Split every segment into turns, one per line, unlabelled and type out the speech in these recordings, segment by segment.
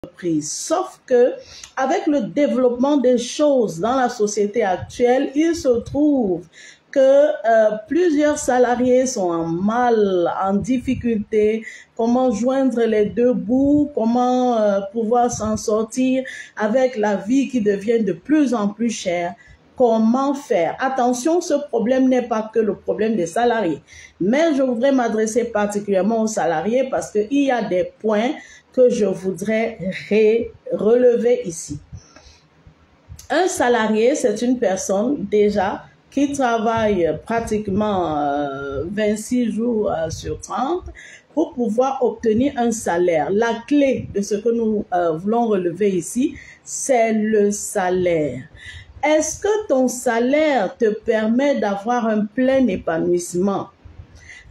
entreprise. Sauf que avec le développement des choses dans la société actuelle, il se trouve que plusieurs salariés sont en mal, en difficulté, comment joindre les deux bouts, comment pouvoir s'en sortir avec la vie qui devient de plus en plus chère. Comment faire? Attention, ce problème n'est pas que le problème des salariés, mais je voudrais m'adresser particulièrement aux salariés parce qu'il y a des points que je voudrais relever ici. Un salarié, c'est une personne déjà qui travaille pratiquement 26 jours sur 30 pour pouvoir obtenir un salaire. La clé de ce que nous voulons relever ici, c'est le salaire. Est-ce que ton salaire te permet d'avoir un plein épanouissement?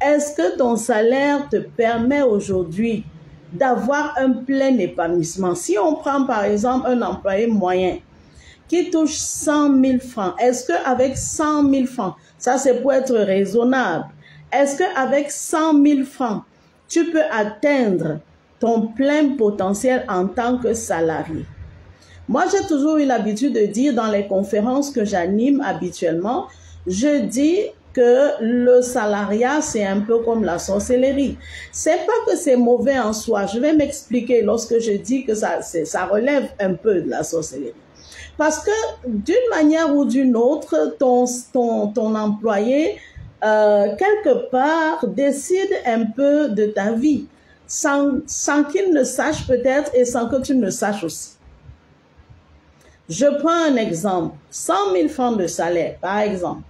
Est-ce que ton salaire te permet aujourd'hui d'avoir un plein épanouissement? Si on prend par exemple un employé moyen qui touche 100 000 francs, est-ce qu'avec 100 000 francs, ça c'est pour être raisonnable, est-ce qu'avec 100 000 francs, tu peux atteindre ton plein potentiel en tant que salarié? Moi, j'ai toujours eu l'habitude de dire dans les conférences que j'anime habituellement, je dis que le salariat, c'est un peu comme la sorcellerie. C'est pas que c'est mauvais en soi. Je vais m'expliquer lorsque je dis que ça relève un peu de la sorcellerie. Parce que d'une manière ou d'une autre, ton employé, quelque part, décide un peu de ta vie, sans qu'il ne sache peut-être et sans que tu ne saches aussi. Je prends un exemple, 100 000 francs de salaire, par exemple.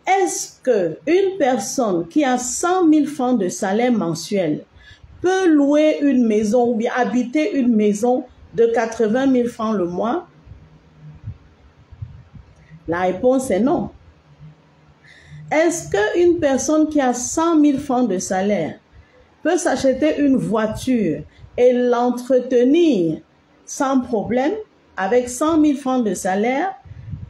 Est-ce qu'une personne qui a 100 000 francs de salaire mensuel peut louer une maison ou bien habiter une maison de 80 000 francs le mois? La réponse est non. Est-ce qu'une personne qui a 100 000 francs de salaire peut s'acheter une voiture et l'entretenir sans problème avec 100 000 francs de salaire?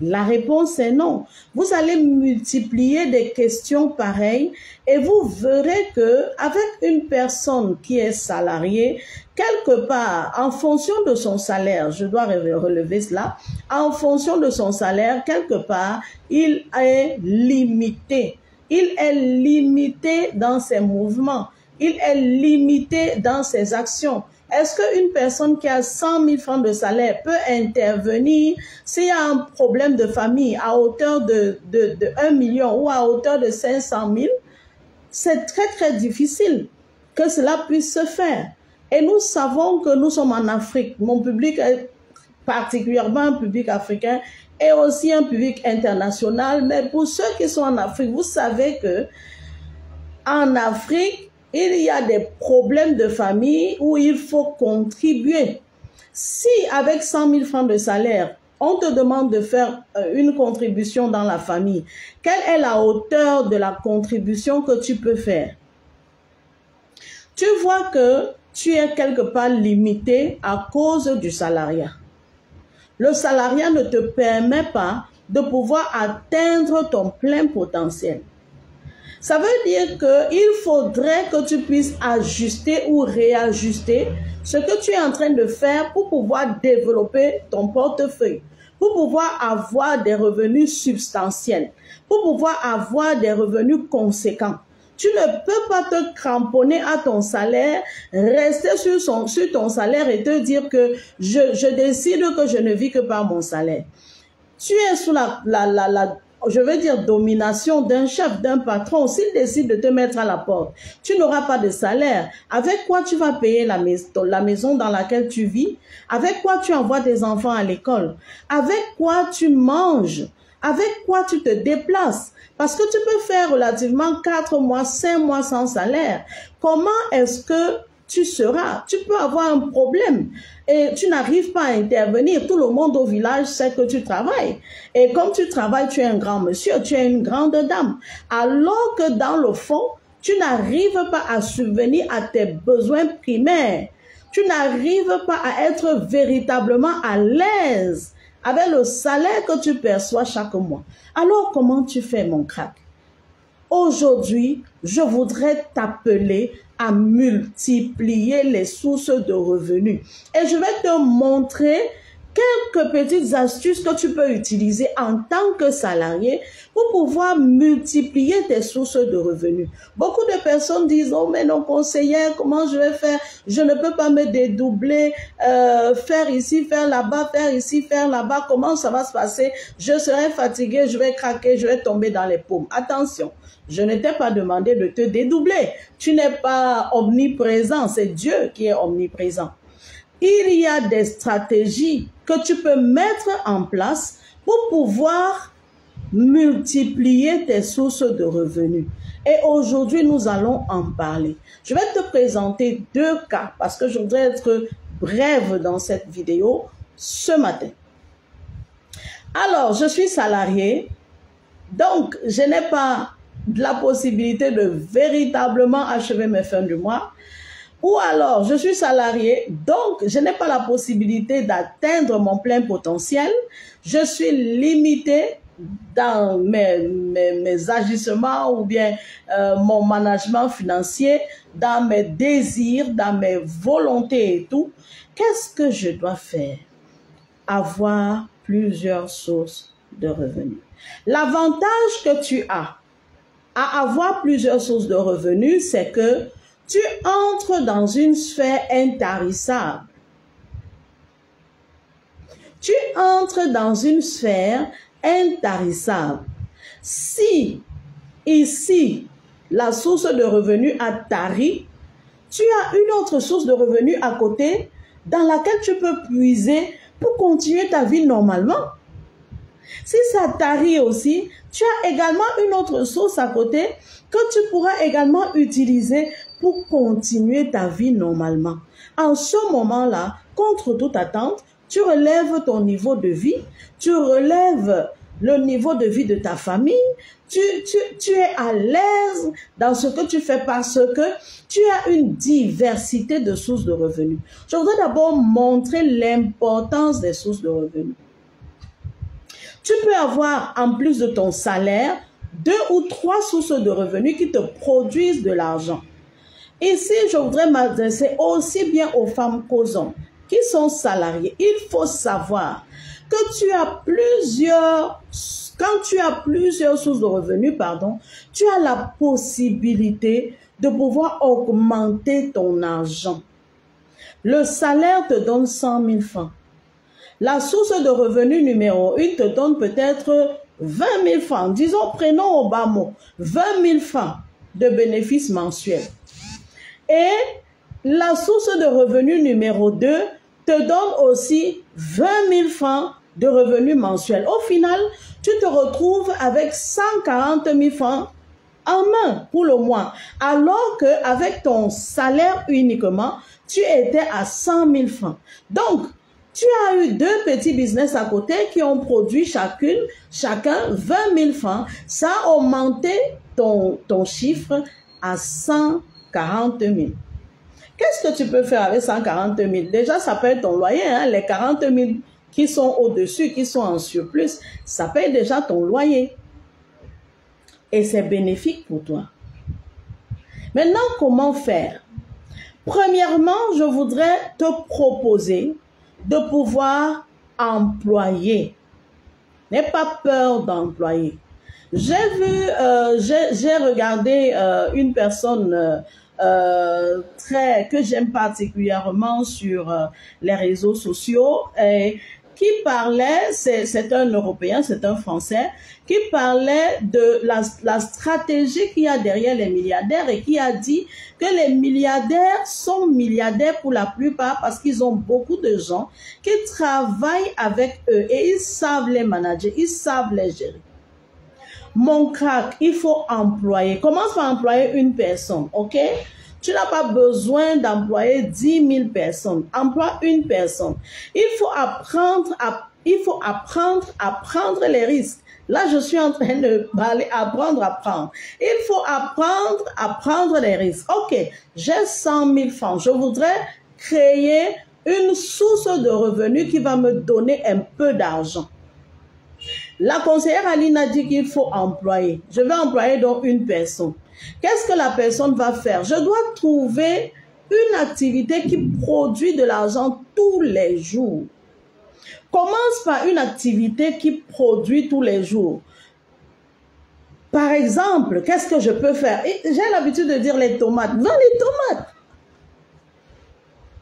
La réponse est non. Vous allez multiplier des questions pareilles et vous verrez que avec une personne qui est salariée, quelque part, en fonction de son salaire, je dois relever cela, en fonction de son salaire, quelque part, il est limité. Il est limité dans ses mouvements. Il est limité dans ses actions. Est-ce qu'une personne qui a 100 000 francs de salaire peut intervenir s'il y a un problème de famille à hauteur de 1 million ou à hauteur de 500 000? C'est très très difficile que cela puisse se faire. Et nous savons que nous sommes en Afrique. Mon public est particulièrement un public africain et aussi un public international. Mais pour ceux qui sont en Afrique, vous savez que en Afrique, il y a des problèmes de famille où il faut contribuer. Si avec 100 000 francs de salaire, on te demande de faire une contribution dans la famille, quelle est la hauteur de la contribution que tu peux faire? Tu vois que tu es quelque part limité à cause du salariat. Le salariat ne te permet pas de pouvoir atteindre ton plein potentiel. Ça veut dire qu'il faudrait que tu puisses ajuster ou réajuster ce que tu es en train de faire pour pouvoir développer ton portefeuille, pour pouvoir avoir des revenus substantiels, pour pouvoir avoir des revenus conséquents. Tu ne peux pas te cramponner à ton salaire, rester sur ton salaire et te dire que je décide que je ne vis que par mon salaire. Tu es sous je veux dire, domination d'un chef, d'un patron. S'il décide de te mettre à la porte, tu n'auras pas de salaire. Avec quoi tu vas payer la maison dans laquelle tu vis? Avec quoi tu envoies tes enfants à l'école? Avec quoi tu manges? Avec quoi tu te déplaces? Parce que tu peux faire relativement 4 mois, 5 mois sans salaire. Comment est-ce que tu seras? Tu peux avoir un problème et tu n'arrives pas à intervenir. Tout le monde au village sait que tu travailles. Et comme tu travailles, tu es un grand monsieur, tu es une grande dame. Alors que dans le fond, tu n'arrives pas à subvenir à tes besoins primaires. Tu n'arrives pas à être véritablement à l'aise avec le salaire que tu perçois chaque mois. Alors comment tu fais, mon crack? Aujourd'hui, je voudrais t'appeler à multiplier les sources de revenus. Et je vais te montrer quelques petites astuces que tu peux utiliser en tant que salarié pour pouvoir multiplier tes sources de revenus. Beaucoup de personnes disent, oh mais non conseillère, comment je vais faire? Je ne peux pas me dédoubler, faire ici, faire là-bas, faire ici, faire là-bas. Comment ça va se passer? Je serai fatiguée, je vais craquer, je vais tomber dans les paumes. Attention, je ne t'ai pas demandé de te dédoubler. Tu n'es pas omniprésent, c'est Dieu qui est omniprésent. Il y a des stratégies que tu peux mettre en place pour pouvoir multiplier tes sources de revenus. Et aujourd'hui, nous allons en parler. Je vais te présenter 2 cas parce que je voudrais être brève dans cette vidéo ce matin. Alors, je suis salarié, donc je n'ai pas la possibilité de véritablement achever mes fins du mois. Ou alors, je suis salarié, donc je n'ai pas la possibilité d'atteindre mon plein potentiel. Je suis limité dans mes agissements ou bien mon management financier, dans mes désirs, dans mes volontés et tout. Qu'est-ce que je dois faire? Avoir plusieurs sources de revenus. L'avantage que tu as à avoir plusieurs sources de revenus, c'est que tu entres dans une sphère intarissable. Tu entres dans une sphère intarissable. Si ici, la source de revenus a tari, tu as une autre source de revenus à côté dans laquelle tu peux puiser pour continuer ta vie normalement. Si ça tarit aussi, tu as également une autre source à côté que tu pourras également utiliser pour continuer ta vie normalement. En ce moment-là, contre toute attente, tu relèves ton niveau de vie, tu relèves le niveau de vie de ta famille, tu es à l'aise dans ce que tu fais parce que tu as une diversité de sources de revenus. Je voudrais d'abord montrer l'importance des sources de revenus. Tu peux avoir, en plus de ton salaire, 2 ou 3 sources de revenus qui te produisent de l'argent. Ici, je voudrais m'adresser aussi bien aux femmes qu'aux hommes qui sont salariés. Il faut savoir que quand tu as plusieurs sources de revenus, tu as la possibilité de pouvoir augmenter ton argent. Le salaire te donne 100 000 francs. La source de revenu numéro 1 te donne peut-être 20 000 francs. Disons, prenons au bas mot, 20 000 francs de bénéfices mensuels. Et la source de revenu numéro 2 te donne aussi 20 000 francs de revenus mensuels. Au final, tu te retrouves avec 140 000 francs en main pour le mois. Alors qu'avec ton salaire uniquement, tu étais à 100 000 francs. Donc, tu as eu 2 petits business à côté qui ont produit chacun 20 000 francs. Ça a augmenté ton chiffre à 140 000. Qu'est-ce que tu peux faire avec 140 000? Déjà, ça paye ton loyer. Les 40 000 qui sont au-dessus, qui sont en surplus, ça paye déjà ton loyer. Et c'est bénéfique pour toi. Maintenant, comment faire? Premièrement, je voudrais te proposer de pouvoir employer. N'aie pas peur d'employer. J'ai regardé une personne que j'aime particulièrement sur les réseaux sociaux qui parlait, c'est un Européen, c'est un Français, qui parlait de la stratégie qu'il y a derrière les milliardaires et qui a dit que les milliardaires sont milliardaires pour la plupart parce qu'ils ont beaucoup de gens qui travaillent avec eux et ils savent les manager, ils savent les gérer. Mon crack, il faut employer. Commence par employer une personne, ok? Tu n'as pas besoin d'employer 10 000 personnes. Emploie une personne. Il faut apprendre à prendre les risques. Là, je suis en train de parler, apprendre à prendre. Il faut apprendre à prendre les risques. Ok, j'ai 100 000 francs. Je voudrais créer une source de revenus qui va me donner un peu d'argent. La conseillère Aline a dit qu'il faut employer. Je vais employer donc une personne. Qu'est-ce que la personne va faire? Je dois trouver une activité qui produit de l'argent tous les jours. Commence par une activité qui produit tous les jours. Par exemple, qu'est-ce que je peux faire? J'ai l'habitude de dire les tomates. Vends les tomates.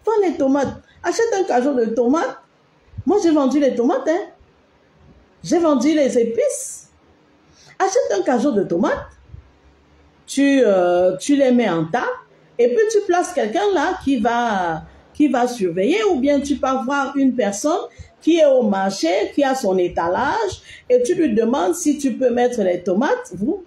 Vends les tomates. Achète un cajot de tomates. Moi, j'ai vendu les tomates. Hein. J'ai vendu les épices. Achète un cajot de tomates. Tu les mets en tas. Et puis, tu places quelqu'un là qui va surveiller. Ou bien, tu peux avoir une personne qui est au marché, qui a son étalage, et tu lui demandes si tu peux mettre les tomates, vous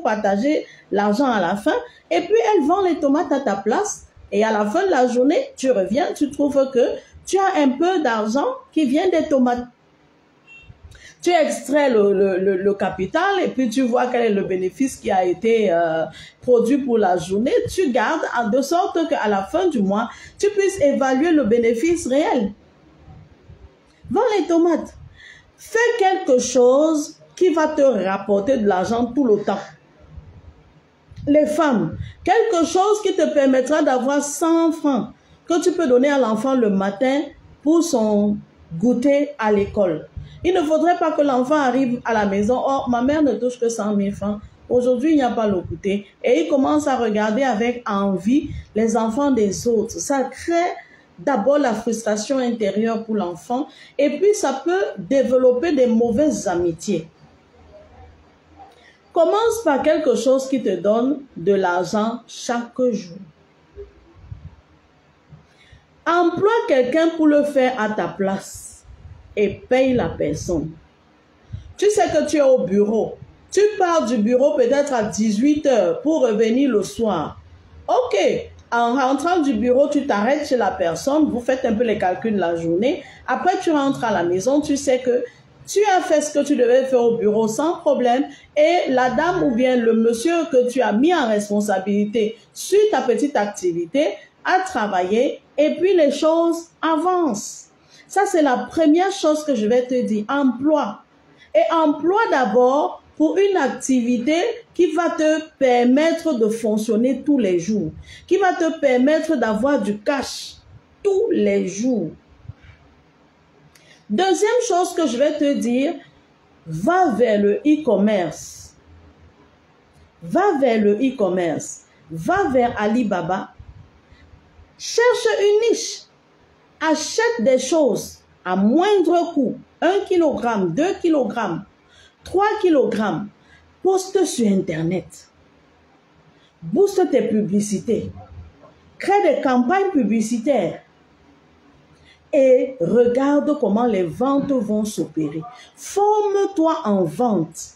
partagez l'argent à la fin, et puis elle vend les tomates à ta place, et à la fin de la journée, tu reviens, tu trouves que tu as un peu d'argent qui vient des tomates. Tu extrais le capital, et puis tu vois quel est le bénéfice qui a été produit pour la journée, tu gardes de sorte qu'à la fin du mois, tu puisses évaluer le bénéfice réel. Vends les tomates. Fais quelque chose qui va te rapporter de l'argent tout le temps. Les femmes, quelque chose qui te permettra d'avoir 100 francs que tu peux donner à l'enfant le matin pour son goûter à l'école. Il ne faudrait pas que l'enfant arrive à la maison. Oh, ma mère ne touche que 100 000 francs. Aujourd'hui, il n'y a pas le goûter. Et il commence à regarder avec envie les enfants des autres. Ça crée d'abord la frustration intérieure pour l'enfant et puis ça peut développer des mauvaises amitiés. Commence par quelque chose qui te donne de l'argent chaque jour. Emploie quelqu'un pour le faire à ta place et paye la personne. Tu sais que tu es au bureau. Tu pars du bureau peut-être à 18 h pour revenir le soir. Ok. En rentrant du bureau, tu t'arrêtes chez la personne, vous faites un peu les calculs de la journée. Après, tu rentres à la maison, tu sais que tu as fait ce que tu devais faire au bureau sans problème et la dame ou bien le monsieur que tu as mis en responsabilité sur ta petite activité a travaillé et puis les choses avancent. Ça, c'est la première chose que je vais te dire. Emploi. Et emploi d'abord pour une activité qui va te permettre de fonctionner tous les jours, qui va te permettre d'avoir du cash tous les jours. Deuxième chose que je vais te dire, va vers le e-commerce. Va vers le e-commerce. Va vers Alibaba. Cherche une niche. Achète des choses à moindre coût. 1 kg, 2 kg. 3 kg, poste sur Internet, booste tes publicités, crée des campagnes publicitaires et regarde comment les ventes vont s'opérer. Forme-toi en vente.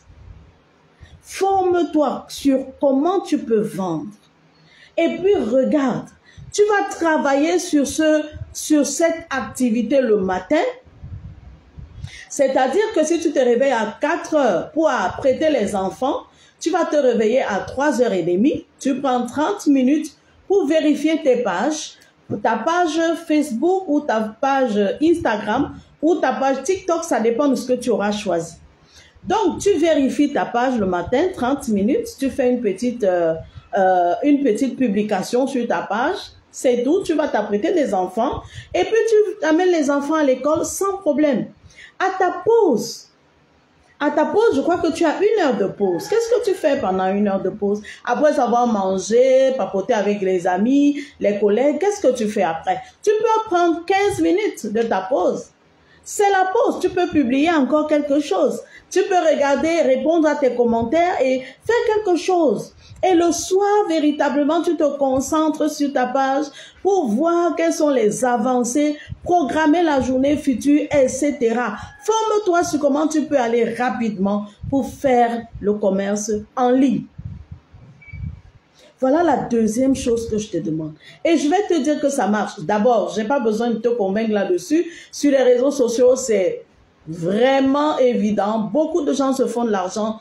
Forme-toi sur comment tu peux vendre. Et puis regarde, tu vas travailler sur cette activité le matin. C'est-à-dire que si tu te réveilles à 4 h pour apprêter les enfants, tu vas te réveiller à 3 h 30. Tu prends 30 minutes pour vérifier tes pages, ta page Facebook ou ta page Instagram ou ta page TikTok, ça dépend de ce que tu auras choisi. Donc, tu vérifies ta page le matin, 30 minutes, tu fais une petite publication sur ta page, c'est tout, tu vas t'apprêter des enfants et puis tu amènes les enfants à l'école sans problème. À ta pause, je crois que tu as 1 heure de pause. Qu'est-ce que tu fais pendant 1 heure de pause? Après avoir mangé, papoté avec les amis, les collègues, qu'est-ce que tu fais après? Tu peux prendre 15 minutes de ta pause. C'est la pause. Tu peux publier encore quelque chose. Tu peux regarder, répondre à tes commentaires et faire quelque chose. Et le soir, véritablement, tu te concentres sur ta page pour voir quelles sont les avancées, programmer la journée future, etc. Forme-toi sur comment tu peux aller rapidement pour faire le commerce en ligne. Voilà la deuxième chose que je te demande. Et je vais te dire que ça marche. D'abord, je n'ai pas besoin de te convaincre là-dessus. Sur les réseaux sociaux, c'est vraiment évident. Beaucoup de gens se font de l'argent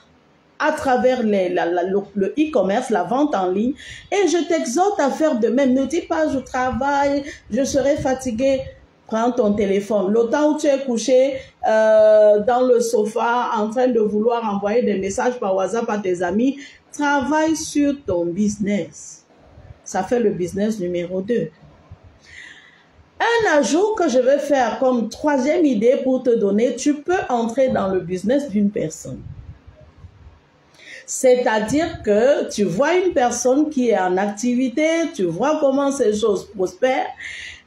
à travers le e-commerce, la vente en ligne. Et je t'exhorte à faire de même. Ne dis pas, je travaille, je serai fatigué. Prends ton téléphone. Le temps où tu es couché dans le sofa en train de vouloir envoyer des messages par WhatsApp à tes amis, travaille sur ton business. Ça fait le business numéro 2. Un ajout que je vais faire comme troisième idée pour te donner, tu peux entrer dans le business d'une personne. C'est-à-dire que tu vois une personne qui est en activité, tu vois comment ces choses prospèrent,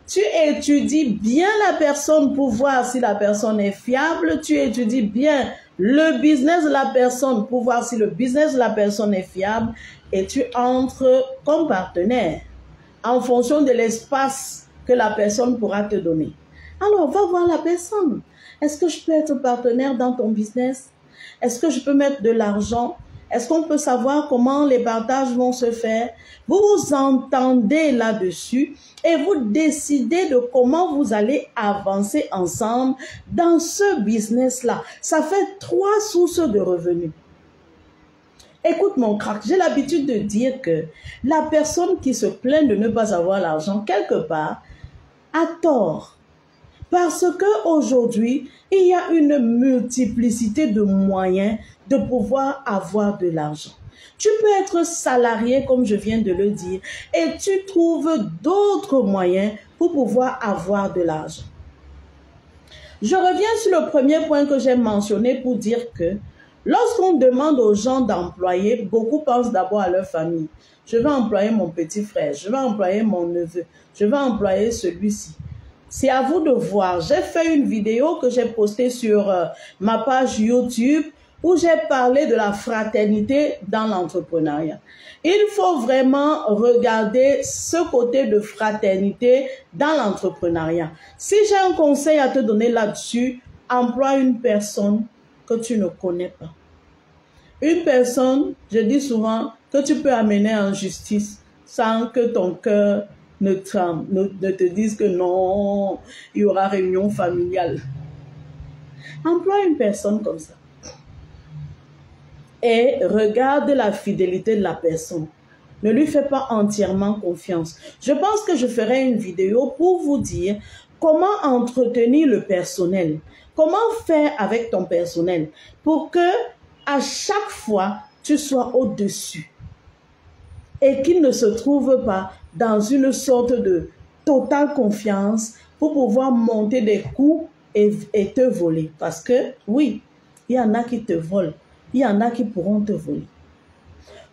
tu étudies bien la personne pour voir si la personne est fiable, tu étudies bien le business de la personne pour voir si le business de la personne est fiable et tu entres comme partenaire en fonction de l'espace que la personne pourra te donner. Alors, va voir la personne. Est-ce que je peux être partenaire dans ton business? Est-ce que je peux mettre de l'argent? Est-ce qu'on peut savoir comment les partages vont se faire? Vous vous entendez là-dessus et vous décidez de comment vous allez avancer ensemble dans ce business-là. Ça fait 3 sources de revenus. Écoute mon crack, j'ai l'habitude de dire que la personne qui se plaint de ne pas avoir l'argent quelque part a tort. Parce qu'aujourd'hui, il y a une multiplicité de moyens de pouvoir avoir de l'argent. Tu peux être salarié, comme je viens de le dire, et tu trouves d'autres moyens pour pouvoir avoir de l'argent. Je reviens sur le premier point que j'ai mentionné pour dire que lorsqu'on demande aux gens d'employer, beaucoup pensent d'abord à leur famille. Je vais employer mon petit frère, je vais employer mon neveu, je vais employer celui-ci. C'est à vous de voir. J'ai fait une vidéo que j'ai postée sur ma page YouTube où j'ai parlé de la fraternité dans l'entrepreneuriat. Il faut vraiment regarder ce côté de fraternité dans l'entrepreneuriat. Si j'ai un conseil à te donner là-dessus, emploie une personne que tu ne connais pas. Une personne, je dis souvent, que tu peux amener en justice sans que ton cœur ne te dise que non, il y aura réunion familiale. Emploie une personne comme ça. Et regarde la fidélité de la personne. Ne lui fais pas entièrement confiance. Je pense que je ferai une vidéo pour vous dire comment entretenir le personnel. Comment faire avec ton personnel pour que à chaque fois, tu sois au-dessus. Et qu'il ne se trouve pas dans une sorte de totale confiance pour pouvoir monter des coups et te voler. Parce que, oui, il y en a qui te volent. Il y en a qui pourront te voler.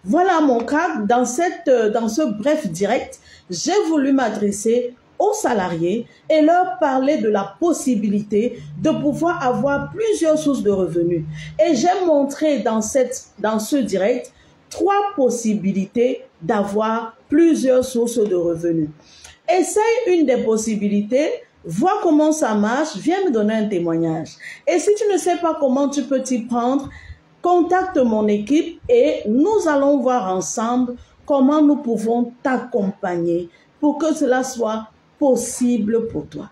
Voilà mon cas. Dans ce bref direct, j'ai voulu m'adresser aux salariés et leur parler de la possibilité de pouvoir avoir plusieurs sources de revenus. Et j'ai montré dans ce direct 3 possibilités d'avoir plusieurs sources de revenus. Essaye une des possibilités, vois comment ça marche, viens me donner un témoignage. Et si tu ne sais pas comment tu peux t'y prendre, contacte mon équipe et nous allons voir ensemble comment nous pouvons t'accompagner pour que cela soit possible pour toi.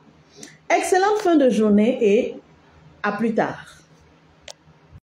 Excellente fin de journée et à plus tard.